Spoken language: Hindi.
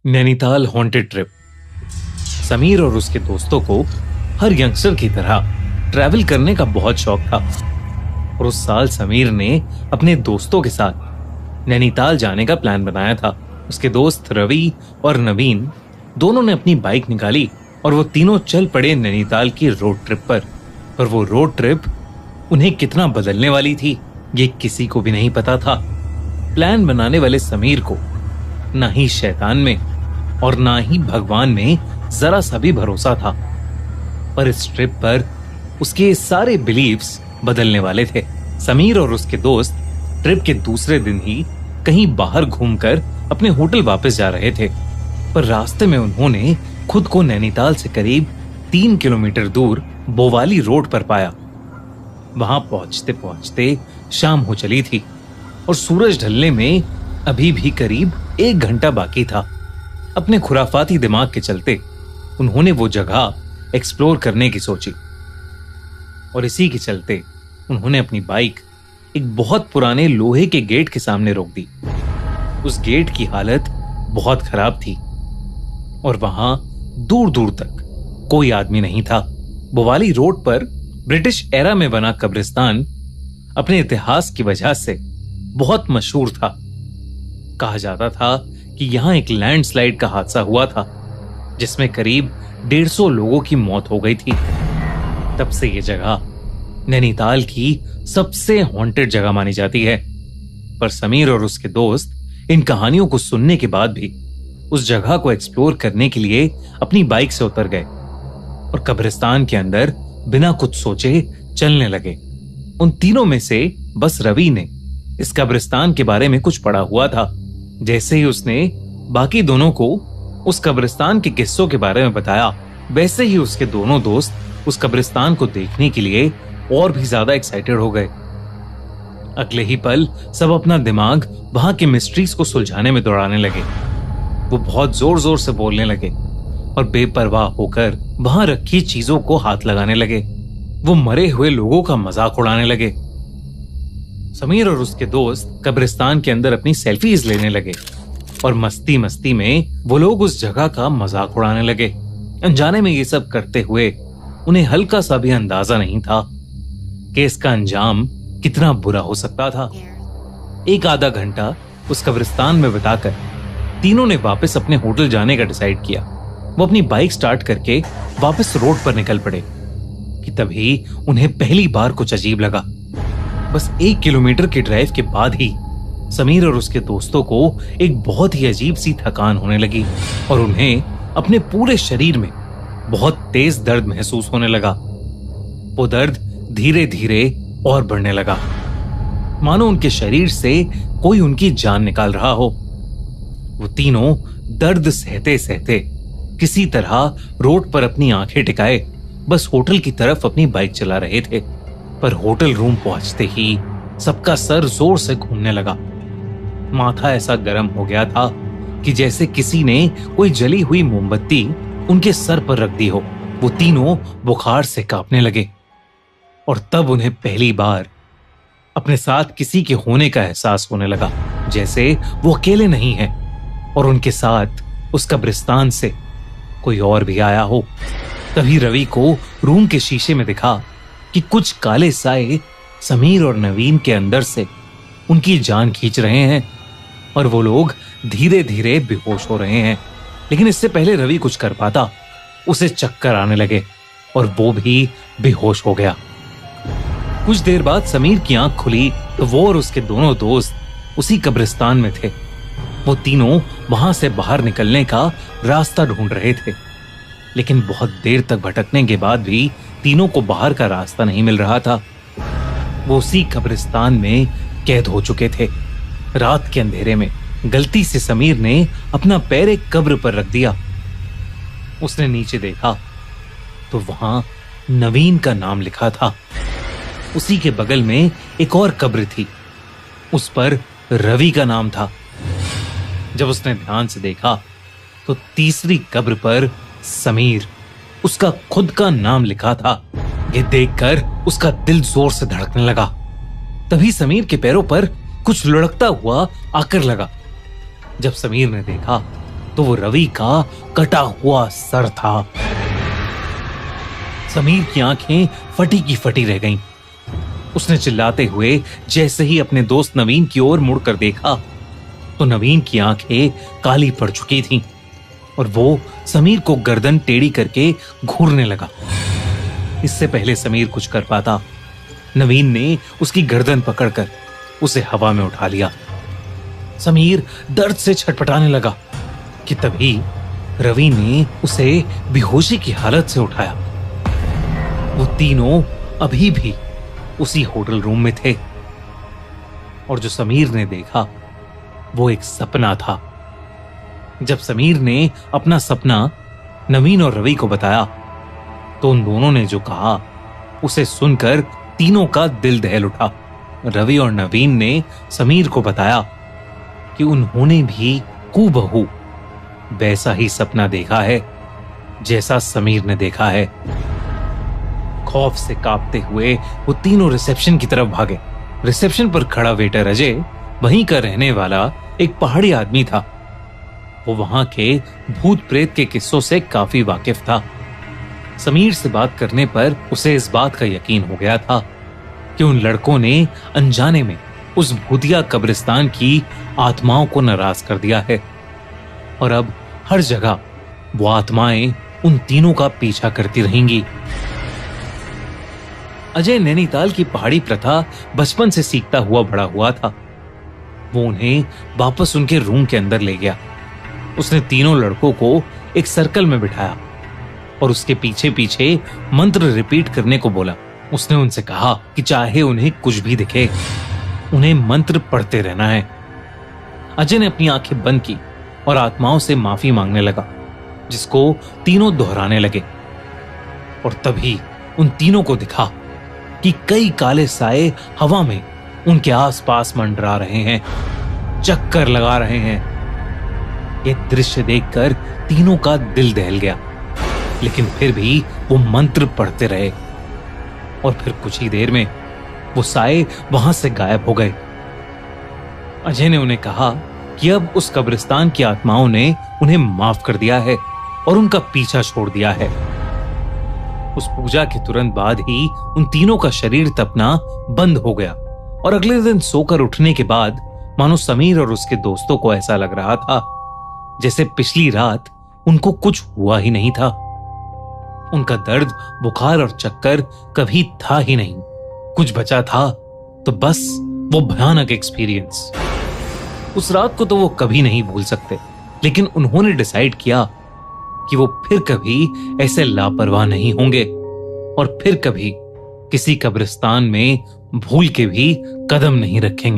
Nainital haunted trip. समीर और उसके दोस्तों को हर यंगस्टर की तरह ट्रैवल करने का बहुत शौक था और उस साल समीर ने अपने दोस्तों के साथ नैनीताल जाने का प्लान बनाया था। उसके दोस्त रवि और नवीन दोनों ने अपनी बाइक निकाली और वो तीनों चल पड़े नैनीताल की रोड ट्रिप पर। और वो रोड ट्रिप उन्हें कितना बदलने वाली थी ये किसी को भी नहीं पता था। प्लान बनाने वाले समीर को ना ही शैतान में और ना ही भगवान में जरा सा भी भरोसा था, पर इस ट्रिप पर उसके सारे बिलीव्स बदलने वाले थे। समीर और उसके दोस्त ट्रिप के दूसरे दिन ही कहीं बाहर घूमकर अपने होटल वापस जा रहे थे, पर रास्ते में उन्होंने खुद को नैनीताल से करीब 3 किलोमीटर दूर बोवाली रोड पर पाया। वहां पहुंचते पहुंचते शाम हो चली थी और सूरज ढलने में अभी भी करीब 1 घंटा बाकी था। अपने खुराफाती दिमाग के चलते उन्होंने वो जगह एक्सप्लोर करने की सोची और इसी के चलते उन्होंने अपनी बाइक एक बहुत पुराने लोहे के गेट के सामने रोक दी। उस गेट की हालत बहुत खराब थी और वहां दूर दूर तक कोई आदमी नहीं था। बोवाली रोड पर ब्रिटिश एरा में बना कब्रिस्तान अपने इतिहास की वजह से बहुत मशहूर था। कहा जाता था कि यहां एक लैंडस्लाइड का हादसा हुआ था जिसमें करीब 150 लोगों की मौत हो गई थी। तब से यह जगह नैनीताल की सबसे हॉन्टेड जगह मानी जाती है। पर समीर और उसके दोस्त इन कहानियों को सुनने के बाद भी उस जगह को एक्सप्लोर करने के लिए अपनी बाइक से उतर गए और कब्रिस्तान के अंदर बिना कुछ सोचे चलने लगे। उन तीनों में से बस रवि ने इस कब्रिस्तान के बारे में कुछ पढ़ा हुआ था। जैसे ही उसने बाकी दोनों को उस कब्रिस्तान के किस्सों के बारे में बताया, वैसे ही उसके दोनों दोस्त उस कब्रिस्तान को देखने के लिए और भी ज्यादा एक्साइटेड हो गए। अगले ही पल सब अपना दिमाग वहां के मिस्ट्रीज को सुलझाने में दौड़ाने लगे। वो बहुत जोर जोर से बोलने लगे और बेपरवाह होकर वहां रखी चीजों को हाथ लगाने लगे। वो मरे हुए लोगों का मजाक उड़ाने लगे। समीर और उसके दोस्त कब्रिस्तान के अंदर अपनी सेल्फीज लेने लगे और मस्ती मस्ती में वो लोग उस जगह का मजाक उड़ाने लगे। अनजाने में ये सब करते हुए उन्हें हल्का सा भी अंदाजा नहीं था कि इसका अंजाम कितना बुरा हो सकता था। 1 आधा घंटा उस कब्रिस्तान में बिताकर तीनों ने वापस अपने होटल जाने का डिसाइड किया। वो अपनी बाइक स्टार्ट करके वापस रोड पर निकल पड़े कि तभी उन्हें पहली बार कुछ अजीब लगा। बस 1 किलोमीटर के ड्राइव के बाद ही समीर और उसके दोस्तों को एक बहुत ही अजीब सी थकान होने लगी और उन्हें अपने पूरे शरीर में बहुत तेज दर्द महसूस होने लगा। वो दर्द धीरे धीरे और बढ़ने लगा, मानो उनके शरीर से कोई उनकी जान निकाल रहा हो। वो तीनों दर्द सहते सहते किसी तरह रोड पर अपनी आंखें टिकाए बस होटल की तरफ अपनी बाइक चला रहे थे। पर होटल रूम पहुंचते ही सबका सर जोर से घूमने लगा। माथा ऐसा गर्म हो गया था कि जैसे किसी ने कोई जली हुई मोमबत्ती उनके सर पर रख दी हो। वो तीनों बुखार से कांपने लगे और तब उन्हें पहली बार अपने साथ किसी के होने का एहसास होने लगा, जैसे वो अकेले नहीं हैं और उनके साथ उस कब्रिस्तान से कोई और भी आया हो। तभी रवि को रूम के शीशे में दिखा कि कुछ काले साए समीर और नवीन के अंदर से उनकी जान खींच रहे हैं और वो लोग धीरे धीरे बेहोश हो रहे हैं। लेकिन इससे पहले रवि कुछ कर पाता, उसे चक्कर आने लगे और वो भी बेहोश हो गया। कुछ देर बाद समीर की आंख खुली तो वो और उसके दोनों दोस्त उसी कब्रिस्तान में थे। वो तीनों वहां से बाहर निकलने का रास्ता ढूंढ रहे थे, लेकिन बहुत देर तक भटकने के बाद भी तीनों को बाहर का रास्ता नहीं मिल रहा था। वो उसी कब्रिस्तान में कैद हो चुके थे। रात के अंधेरे में गलती से समीर ने अपना पैर एक कब्र पर रख दिया। उसने नीचे देखा तो वहां नवीन का नाम लिखा था। उसी के बगल में एक और कब्र थी, उस पर रवि का नाम था। जब उसने ध्यान से देखा तो तीसरी कब्र पर समीर, उसका खुद का नाम लिखा था। ये देखकर उसका दिल जोर से धड़कने लगा। तभी समीर के पैरों पर कुछ लुढ़कता हुआ आकर लगा। जब समीर ने देखा तो वो रवि का कटा हुआ सर था। समीर की आंखें फटी की फटी रह गईं। उसने चिल्लाते हुए जैसे ही अपने दोस्त नवीन की ओर मुड़कर देखा तो नवीन की आंखें काली पड़ चुकी थीं और वो समीर को गर्दन टेढ़ी करके घूरने लगा। इससे पहले समीर कुछ कर पाता, नवीन ने उसकी गर्दन पकड़कर उसे हवा में उठा लिया। समीर दर्द से छटपटाने लगा कि तभी रवि ने उसे बेहोशी की हालत से उठाया। वो तीनों अभी भी उसी होटल रूम में थे और जो समीर ने देखा वो एक सपना था। जब समीर ने अपना सपना नवीन और रवि को बताया तो उन दोनों ने जो कहा उसे सुनकर तीनों का दिल दहल उठा। रवि और नवीन ने समीर को बताया कि उन्होंने भी हूबहू वैसा ही सपना देखा है जैसा समीर ने देखा है। खौफ से कांपते हुए वो तीनों रिसेप्शन की तरफ भागे। रिसेप्शन पर खड़ा वेटर अजय वहीं का रहने वाला एक पहाड़ी आदमी था। वो वहां के भूत प्रेत के किस्सों से काफी वाकिफ था। समीर से बात करने पर उसे इस बात का यकीन हो गया था कि उन लड़कों ने अनजाने में उस भूतिया कब्रिस्तान की आत्माओं को नाराज कर दिया है और अब हर जगह वो आत्माएं उन तीनों का पीछा करती रहेंगी। अजय नैनीताल की पहाड़ी प्रथा बचपन से सीखता हुआ बड़ा हुआ था। वो उन्हें वापस उनके रूम के अंदर ले गया। उसने तीनों लड़कों को एक सर्कल में बिठाया और उसके पीछे पीछे मंत्र रिपीट करने को बोला। उसने उनसे कहा कि चाहे उन्हें कुछ भी दिखे, उन्हें मंत्र पढ़ते रहना है। अजय ने अपनी आंखें बंद की और आत्माओं से माफी मांगने लगा, जिसको तीनों दोहराने लगे। और तभी उन तीनों को दिखा कि कई काले साए हवा में उनके आसपास मंडरा रहे हैं, चक्कर लगा रहे हैं। यह दृश्य देखकर तीनों का दिल दहल गया, लेकिन फिर भी वो मंत्र पढ़ते रहे और फिर कुछ ही देर में वो साए वहां से गायब हो गए। अजय ने उन्हें कहा कि अब उस कब्रिस्तान की आत्माओं ने उन्हें माफ कर दिया है और उनका पीछा छोड़ दिया है। उस पूजा के तुरंत बाद ही उन तीनों का शरीर तपना बंद हो गया और अगले दिन सोकर उठने के बाद मानो समीर और उसके दोस्तों को ऐसा लग रहा था जैसे पिछली रात उनको कुछ हुआ ही नहीं था। उनका दर्द, बुखार और चक्कर कभी था ही नहीं। कुछ बचा था तो बस वो भयानक एक्सपीरियंस। उस रात को तो वो कभी नहीं भूल सकते, लेकिन उन्होंने डिसाइड किया कि वो फिर कभी ऐसे लापरवाह नहीं होंगे और फिर कभी किसी कब्रिस्तान में भूल के भी कदम नहीं रखेंगे।